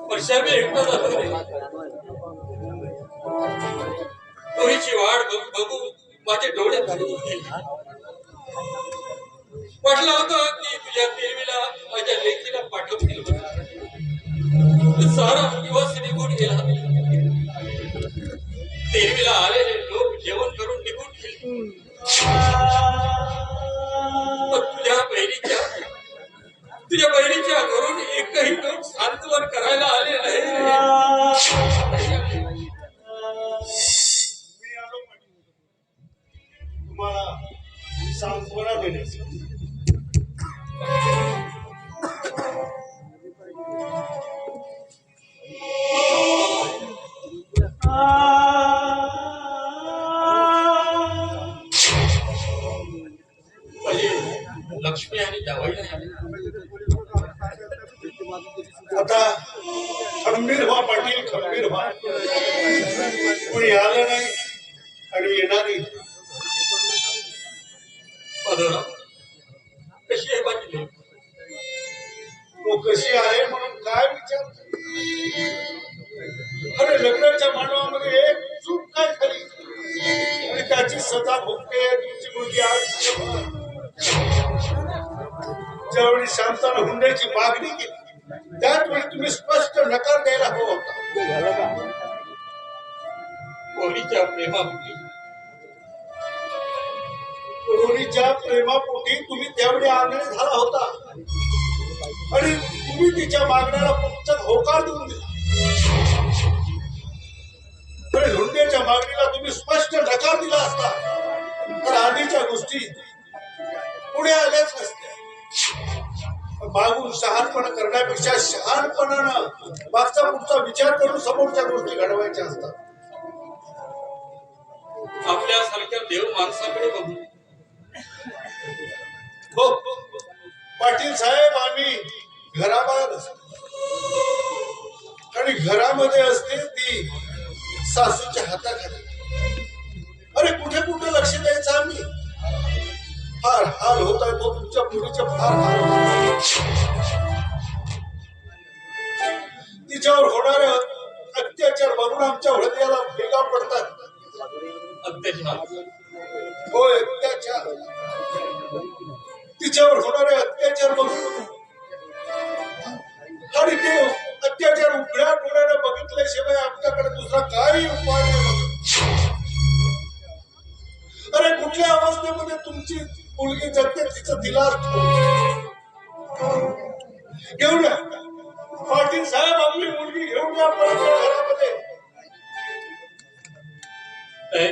वर्षा मी एकटा झालो रे. पोरीची वाट बघू बघू माझे डोळे धरून गेले. म्हटलं होतं की तुझ्या देवीला माझ्या लेकीला पाठवतील सारा दिवस निघून गेला. देवीला आलेले लोक जेवण करून निघून गेले. तुझ्या बहिणीच्या घरून एकही लोक सांत्वन करायला आले नाही. तुम्हाला सांत्वना देण्यासाठी लक्ष्मी आणि जावई आता खंबीर व्हा पाटील, खंबीर व्हा. कोणी आलं नाही आणि येणारी कशी आहे माझी लेक? तो कशी आहे म्हणून काय विचार? अरे लग्नाच्या मानवामध्ये एक चूक काय झाली आणि त्याची सजा भोगते तुमची मुलगी. आज ज्यावेळी शांताला हुंड्याची मागणी केली त्याच वेळी तुम्ही स्पष्ट नकार द्यायला हवा होता. कोणीच्या प्रेमापोटी कोणीच्या प्रेमापोटी तुम्ही त्यावेळी आग्रह झाला होता आणि तुम्ही तिच्या मागण्याला फक्त होकार देऊन दिला. हुंड्याच्या मागणीला तुम्ही स्पष्ट नकार दिला असता तर आधीच्या गोष्टी पुढे आल्याच नसत्या. मागून शहाणपणा करण्यापेक्षा शहाणपणानं मागचा पुढचा विचार करून समोरच्या गोष्टी घडवायच्या असतात. आपल्यासारख्या देव माणसाकडे बघू. हो पाटील साहेब, आम्ही घराबाहेर असतो आणि घरामध्ये असते ती सासूच्या हाताखाली. अरे कुठे कुठे लक्ष द्यायचं आम्ही? फार हाल होत आहे तो तुमच्या मुलीचे फार हाल. तिच्यावर होणारे अत्याचार बघून आमच्या हृदयाला भेगा पडतात. होय अत्याचार. तिच्यावर होणारे अत्याचार बघून आणि ते अत्याचार उघड्या डोळ्याने बघितल्याशिवाय आमच्याकडे दुसरा काही उपाय नाही. अरे कुठल्या अवस्थेमध्ये तुमची मुलगी जगते तिचं तिला घेऊन या पाटील साहेब, आपली मुलगी घेऊन या घरामध्ये. नाही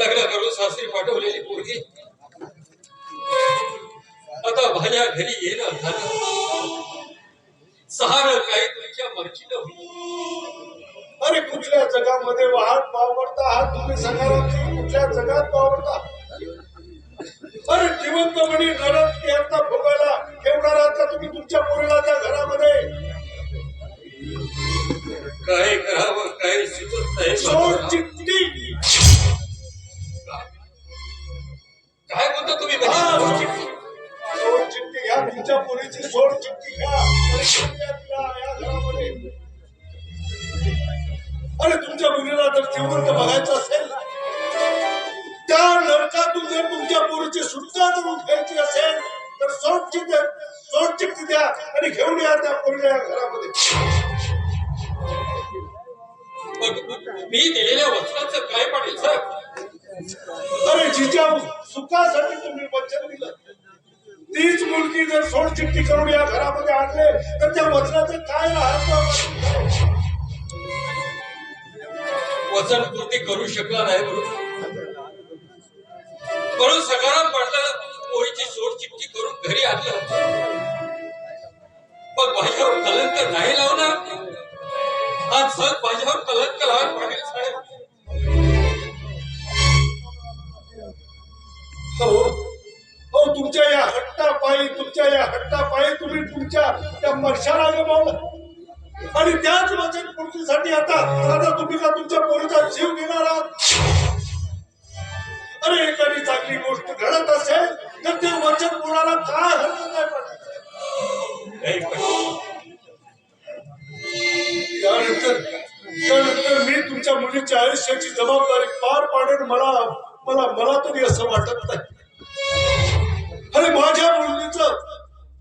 लग्न करून सासरी पाठवलेली मुलगी आता माझ्या घरी येणं झालं. सहारं काही तुमच्या मर्जीनं होईल. अरे कुठल्या जगामध्ये वाहत वावरता आहात तुम्ही? सकाराची कुठल्या जगात वावरता? अरे जिवंतपणी नरक यांना भोगायला ठेवणार आहात का तुम्ही तुमच्या पोरीला त्या घरामध्ये? काय करावं काय सुचत नाही. सोड चिठ्ठी. काय बोलता तुम्ही? सोड चिठ्ठी घ्या, तुमच्या पोरीची सोड चिठ्ठी घ्या या घरामध्ये. अरे तुमच्या मुलीला जर जिवंत बघायचं असेल, त्या नरकातून जर तुमच्या पोरीची सुटका करून घ्यायची असेल तर सोड चिठ्ठी द्या आणि घेऊन या त्या पोरीला या घरामध्ये. मी दिलेल्या वचनाचं काय पाटील साहेब? अरे जिच्या सुखासाठी तुम्ही वचन दिलं तीच मुलगी जर सोड चिठ्ठी करून या घरामध्ये आणले तर त्या वचनाचं काय राहतं? वचन पूर्ती करू शकला नाही म्हणून सकाराम पडला पोरीची सोड चिठ्ठी करून घरी आणलं. मग माझ्यावर कलंक नाही लावणार. आज सर माझ्यावर कलंक लावून पाटील साहेब. हो तुमच्या या हट्टापायी तुम्ही तुमच्या त्या मर्शाला गमावलं आणि त्याच वचन पूर्तीसाठी आता तुम्ही का तुमच्या पोरीचा जीव घेणार आहात? अरे एखादी चांगली गोष्ट घडत असेल तर ते वचन कोणाला काय तुमच्या आयुष्याची जबाबदारी पार पाडेल मला मला मला तरी असं वाटत नाही. अरे माझ्या मुलीचं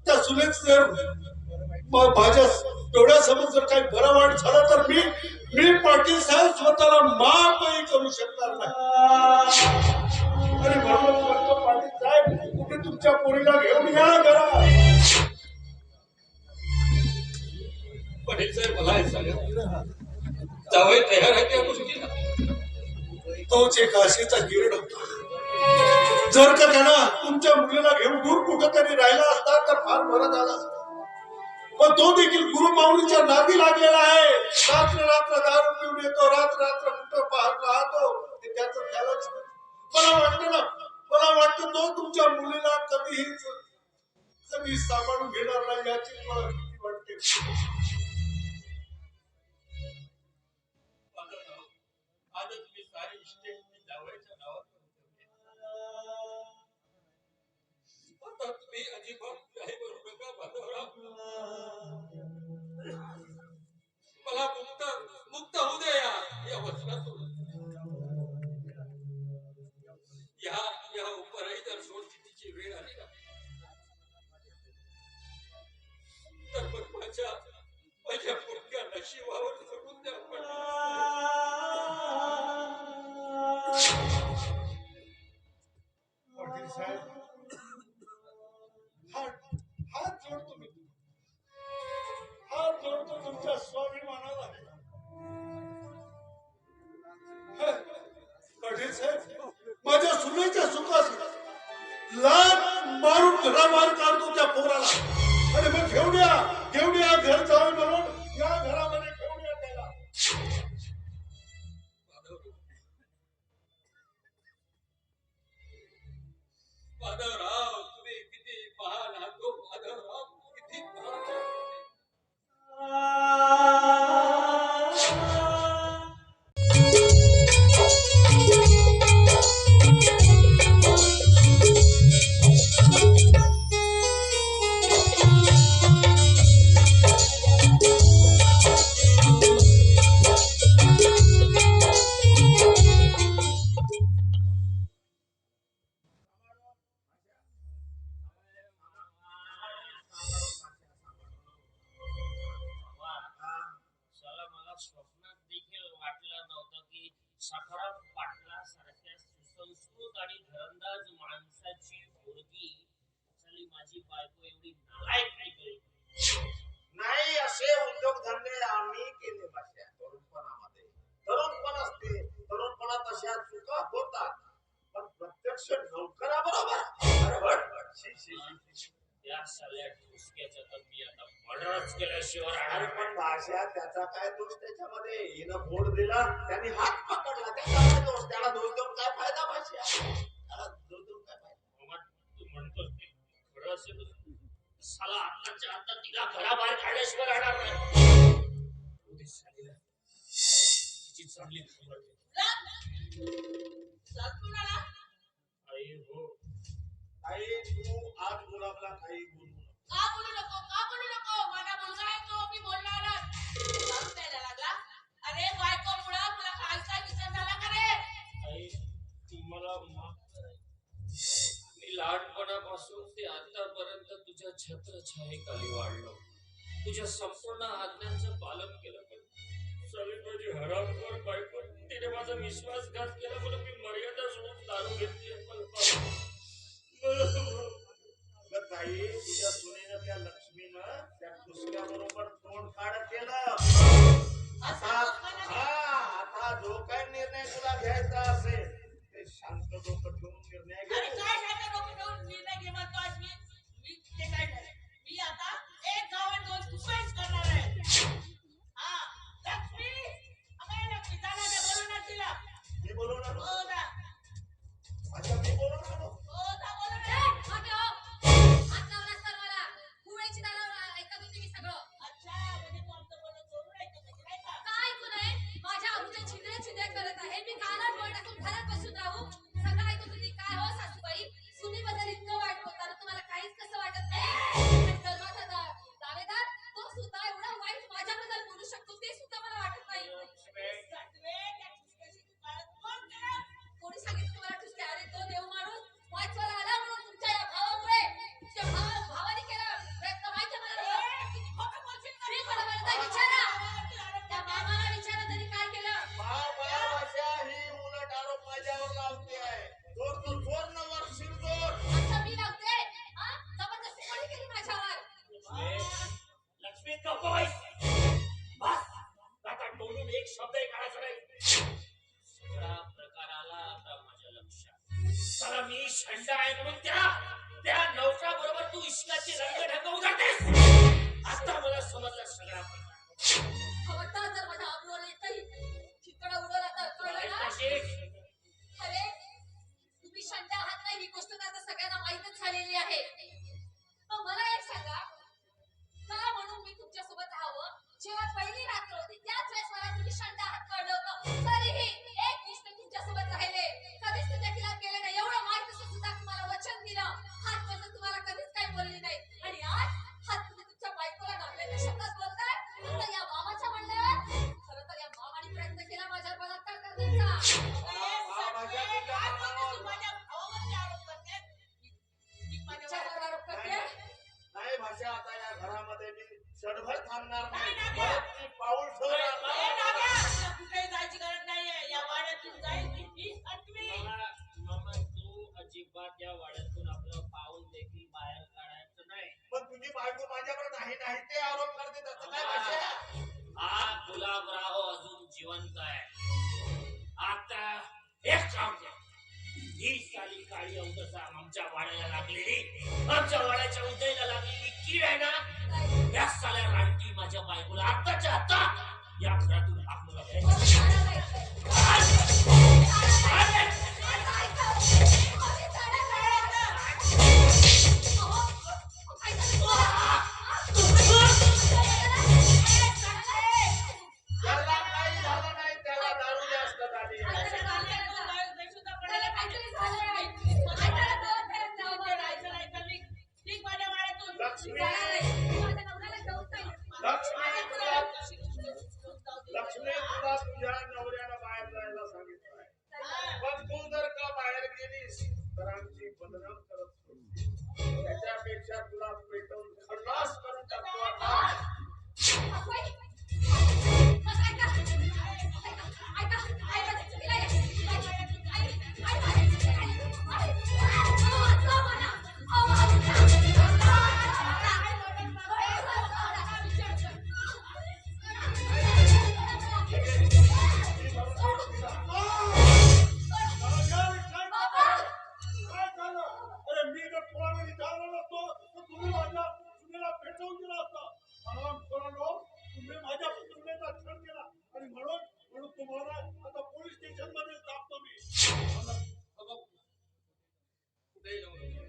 त्या सुनेच जर माझ्या डोळ्यासमोर जर काही बरं वाईट झालं तर मी पाटील साहेब स्वतःला माफही करू शकणार नाही. आणि म्हणून म्हणतो पाटील साहेब कुठे तुमच्या पोरीला घेऊन या घरा. पाटील साहेब मला हे सांगा, जावई तयार आहे त्या गोष्टीला? तोच एक आशेचा किरण होता. जर का त्यांना तुमच्या मुलीला घेऊन दूर कुठेतरी राहिला असता तर फार बरं झालं असतं. पण तो देखील गुरुमाऊलीच्या नादी लागलेला आहे. रात्र रात्र दारू पिऊन येतो, रात्र रात्र कुठं पाहत राहतो, ते त्याचं त्यालाच. मला वाटतं ना, मला वाटतं तो तुमच्या मुलीला कधी सांभाळून घेणार नाही याची मला भीती वाटते. आजच मी सारी इस्टेट जावयाच्या नावावर आता तुम्ही अजिबात काही करू नका माधवराव. मला मुक्त होऊ द्या या वचनातून. या उपरही जर सोडचितीची वेळ आली ना तर मग माझ्या पुढच्या नशिबावर सोडून द्या. पाटील साहेब हात जोडतो मी, हात जोडतो तुमच्या स्वाभिमानाला. पाटील साहेब माझ्या सुनेच्या सुखासाठी लाथ मारून घराबाहेर काढतो त्या पोराला. आणि मग घेऊन या घर जावं म्हणून या घरामध्ये घेऊन या त्याला. माधवराव तुम्ही किती महान आहात. माधवराव किती महान. स्वप्नात देखील वाटलं नव्हतं की सखाराम पाटला सारख्या सुसंस्कृत आणि घरंदाज माणसाची पोरगी झाली माझी बायको एवढी नालायक निघाली. नाही असे उद्योगधंदे आम्ही केले पाहिजे. तरुणपणामध्ये तरुणपण असते, तरुणपणा तशा चुका होतात, पण प्रत्यक्ष नोकराबरोबर त्या साल्या ठुसक्याचा तर मी आता मर्डरच केल्याशिवाय अरे राहणार पण भाषा त्याचा काय दोष त्याच्यामध्ये. हिनं बोट दिला, त्यांनी हात पकडला, त्याचा काय दोष? त्याला दोष देऊन काय फायदा? भाषा त्याला दोष देऊन काय फायदा? तू म्हणतोस ते खरं असेल साला आत्ताच्या आता तिला घराबाहेर काढल्याशिवाय राहणार नाही. उद्या सालीला तिची चांगली खबर दे. आई हो आई तू आज गुलाबला काही बोलू नको. का बोलू नको? माझा मुलगा आहे तो, मी बोलणारच. दारू प्यायला लागला? अरे बायको मुळा तुला काय विचार झाला का रे? आई तुम्हाला माफ करा. मी लहानपणापासून ते आतापर्यंत तुझ्या छत्रछायेखाली वाढलो, तुझ्या संपूर्ण आज्ञांचं पालन केलं. पण सगळी माझी हरामखोर बायको तिने माझा विश्वासघात केला म्हणून मी मर्यादा सोडून दारू घेतली. ताई तुझ्या सुनेनं त्या लक्ष्मीनं त्या ठुसक्या बरोबर तोंड काढ केलं. आता जो काय निर्णय तुला घ्यायचा असेल ते शांत डोकं ठेवून निर्णय अरे घे. काय शांत डोकं ठेवून निर्णय घे म्हणतोस? मी ते काय ठरलं? मी आता एक गाव आणि 2 सुसाईड करणार आहे. हा लक्ष्मी, अगं लक्ष्मी जाणार नाही, बोलवणार तिला. मी बोलवणार हो ना. अच्छा मी बोलवणार हो ना, बोलवणार. अच्छा, म्हणजे तू आमचं बोलणं चोरून ऐकत होती, नाही का? मी कानात डोळे टाकून घरात बसून राहू? सगळं ऐकत होती. काय हो सासूबाई, सुनेबद्दल इतकं वाईट बोलताना तुम्हाला काहीच कसं वाटत नाही? आणि धर्माचा दावेदार तो सुद्धा एवढा वाईट माझ्याबद्दल बोलू शकतो ते सुद्धा मला वाटत नाही. सटवे, त्या मी शंडा आहे म्हणून त्या नौका बरोबर तू इश्काचे रंगढंग उधळतेस. आता मला समजलं सगळा खबरदार जर माझ्या आबरूला एकही ठिकाणा उडवला तर कळलं ना? अरे तुम्ही शंट आहात नाही ही गोष्ट तर आता सगळ्यांना माहीतच झालेली आहे. मग मला एक सांगा, का म्हणून मी तुमच्या सोबत राहावं? जेव्हा पहिली रात्र होती त्याच वेळेस मला तुम्ही शंट आहात कळलं होतं. तरीही एक दिवस मी तुमच्या सोबत राहिले, कधीच तुमच्या खिलाफ गेले नाही. एवढं माहित असून सुद्धा तुम्हाला वचन दिलं, हातपासून तुम्हाला कधीच काही बोलली नाही. आणि आज हात तुम्ही तुमच्या बायकोला नागल्याच्या शब्दात बोलताय. आता या मामाच्या म्हणल्यावर खरं तर या मामाने प्रयत्न केला माझ्यावर बलात्कार करण्याचा. काय बोलतेस तू? माझ्या भावावरती आरोप करतेस? मी माझ्या तुमच्यावर आरोप करते? नाही भाषा, आता या घरामध्ये मी क्षणभर थांबणार नाही, नाही. नाही. परत ती पाऊल ठेवणार ए, नाही. नाग्या, तुला कुठेही जायची गरज नाहीये. या वाड्यातून जाईल ही आठवी. मामा तू अजिबात या वाड्यातून आपलं पाऊल देखील बाहेर काढायचं नाही. पण तुझी बायको माझ्यावर नाही नाही ते आरोप करते, तसं काय भाषा? हा गुलाबराव अजून जिवंत आहे. आता एक काम कर, ही साली काळी अवदसा आमच्या वाड्याला लागलेली, आमच्या वाड्याच्या उदयला लागलेली कीड आहे ना, या साल्या रानटी माझ्या बायकोला आत्ताच्या आत्ता या घरातून हाकलून त्याला काही झालं नाही, त्याला दारू जास्त झाली. बेशुद्ध पडायला पाहिजे. राहायचं नाही तर निघ माझ्या वाड्यातून. लक्ष्मी तुला तुझ्या नवऱ्याला बाहेर जायला सांगितलं आहे. पण तू जर का बाहेर गेलीस तर आमची बदनाम करत सोडशील. त्याच्यापेक्षा तुला पेटवून खल्लास करून टाकतो आता. काय झालं? अरे मी जर थोडा वेळ इथे आलो नसतो तर तुम्ही माझ्या सुनेला पेटवून दिला असता. हरामखोरांनो, तुम्ही माझ्या सुनेचा छळ केला आणि म्हणून तुम्हाला आता पोलीस स्टेशन मध्ये टाकतो मी. कुठेही जाऊ नका.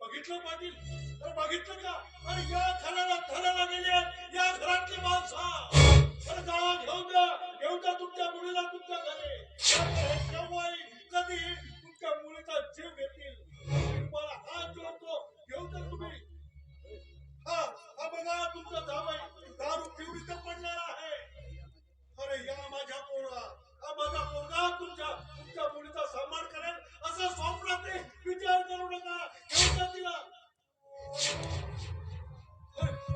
बघितलं पाटील, तर बघितलं का? अरे या घराला घराला गेली आहेत या घरातली माणसं. अरे जावा, घेऊन जा तुमच्या मुलीला तुमच्या घरी. केव्हाही कधी तुमच्या मुलीचा जीव घेतील. तुम्हाला हात जोडतो, घेऊन जा तुम्ही. हा बघा तुमचा जावई दारू पिऊन इथं पडणार आहे. अरे या माझ्या पोरा, हा माझा पोरगा तुमच्या मुलीचा सन्मान करेल असं स्वप्नात विचार करू नका. घेऊन जा तिला.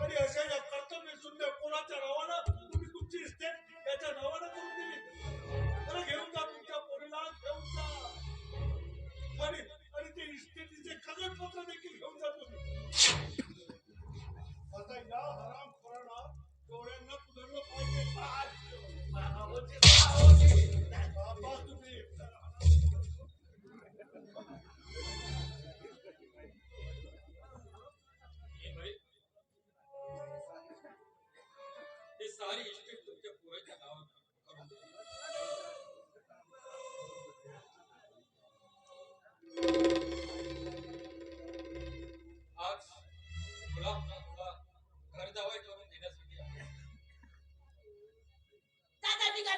आणि अशा या कर्तव्य शून्य पोराच्या नावानं तुम्ही तुमची इस्टेट त्याच्या नावानं करून दिली. अरे घेऊन जा तुमच्या पोरीला, घेऊन जा. आणि ते इस्टेटीचे कागदपत्र देखील घेऊन जा तुम्ही. आता या हरामखोरांना डोळ्यांना सुधारलं पाहिजे. बाबा तुम्ही ही सारी इस्टेट तुमच्या पोराच्या नावावर करून दिली. आज गुलाबना तुला घर जावई करून देण्यासाठी आहे. दादा निघा.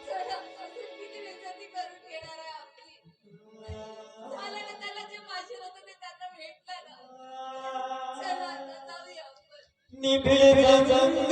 चला, अजून किती बेइज्जती करून घेणार आहे आपली? झालं ना, त्याला जे पाहिजे होतं ते त्यांना भेटलं ना. चला आता जाऊया आपण. निभिडले जंगल